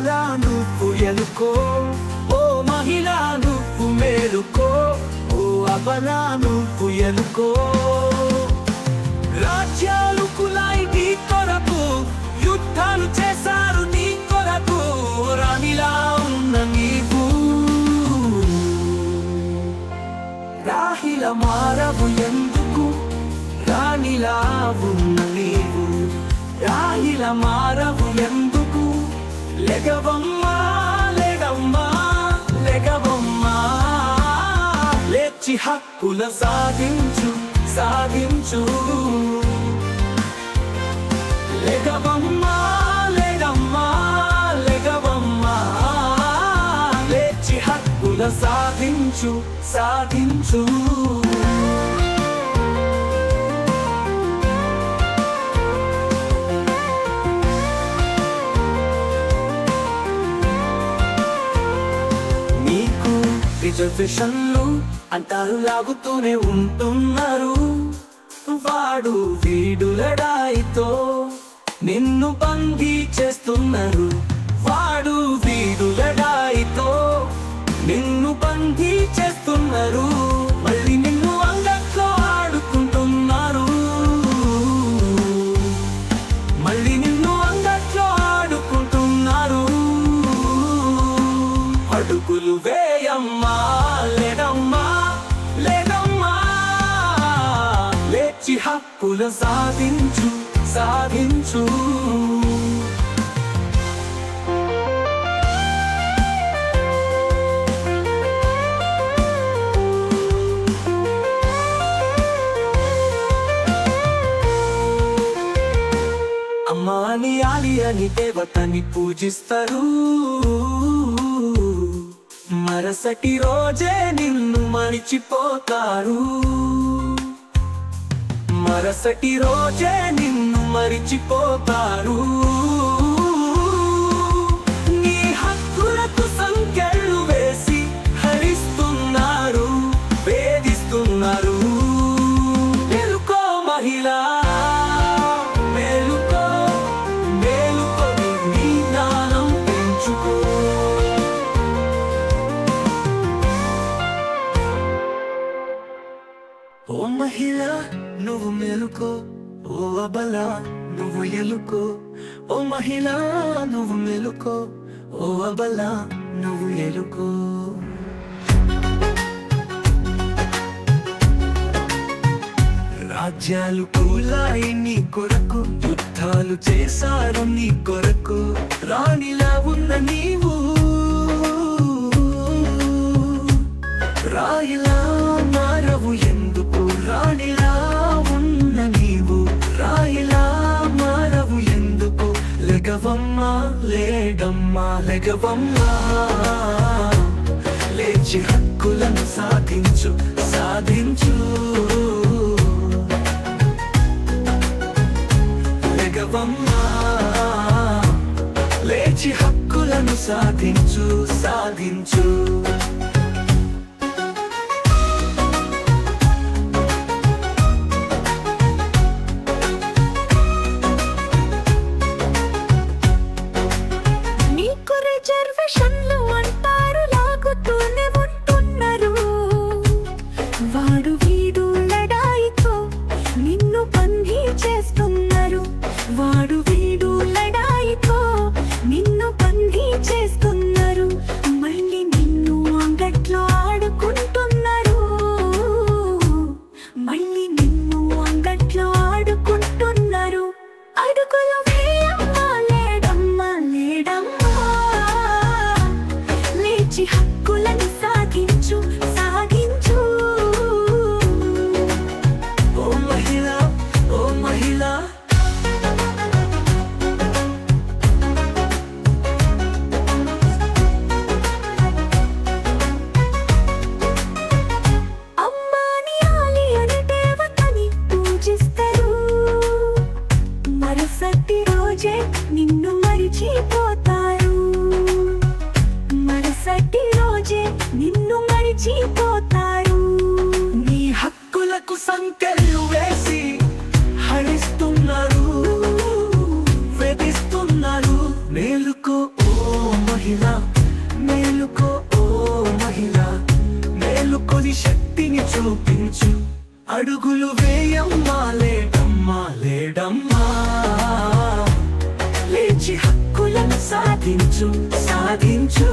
అబలా నువ్వు ఎలుకో, ఓ మహిళా నువ్వు మేలుకో, ఓ అబలా నువ్వు ఎలుకో. రాజ్యాలు కులాయి నీ కొరకు, యుద్ధాలు చేశారు నీ కొరకు, రాణిలా ఉన్న నీవు రాహిలా మారవు ఎందుకు, రాణిలా ఉన్న నీవు రాహిలా మారవు ఎందుకు. లెగవమ్మా లెగమ్మా లెగవమ్మా, లేచి హక్కుల సాధించు సాధించు. లెగవమ్మా లెగమ్మా లెగవమ్మా, లేచి హక్కుల సాధించు సాధించు. రిజర్వేషన్లు అంటారు లాగుతూనే ఉంటున్నారు, వాడు వీడు లడాయితో నిన్ను బందీ చేస్తున్నారు, వాడు వీడు లడాయితో నిన్ను బందీ చేస్తున్నారు. మళ్ళీ నిన్ను అంగట్లో ఆడుకుంటున్నారు, మళ్ళీ నిన్ను అంగట్లో ఆడుకుంటున్నారు. అడుగులు వేయమ్మా లేదమ్మా లేదమ్మా, లేచి హక్కుల సాధించు సాధించు. అమ్మా అని ఆలి అని దేవతని పూజిస్తారు, మరుసటి రోజే నిన్ను మరిచిపోతారు, మరుసటి రోజే నిన్ను మరిచిపోతారు. నీ హక్కులకు సంకెళ్ళు వేసి హరిస్తున్నారు, వేధిస్తున్నారు. మేలుకో మహిళా మేలుకో, మేలుకో నీ జ్ఞానం పెంచుకో. ఓ మహిళా నువ్వు మేలుకో, ఓ అబలా నువ్వు ఎలుకో, ఓ మహిళా నువ్వు మేలుకో, ఓ అబలా నువ్వు ఎలుకో. రాజ్యాలు కూలాయి నీ కొరకు, యుద్ధాలు చేశారు నీ కొరకు, రాణిలా ఉన్న నీవు రాయిలా మారవు ఎందుకు, రాణిలా ఉన్న నీవు రాయిలా మారవు ఎందుకు. లెగవమ్మా లేడమ్మా లెగవమ్మా, లేచి హక్కులను సాధించు సాధించు. లెగవమ్మా లేచి హక్కులను సాధించు సాధించు. రిజర్వేషన్లు అంటారు లాగుతూనే ఉంటున్నారు, మహిళ మేలుకో ఓ మహిళ మేలుకొని శక్తిని చూపించు అడుగులు వేయమ్మా లేడమ్మా లేడమ్మా లేచి హక్కులను సాధించు సాధించు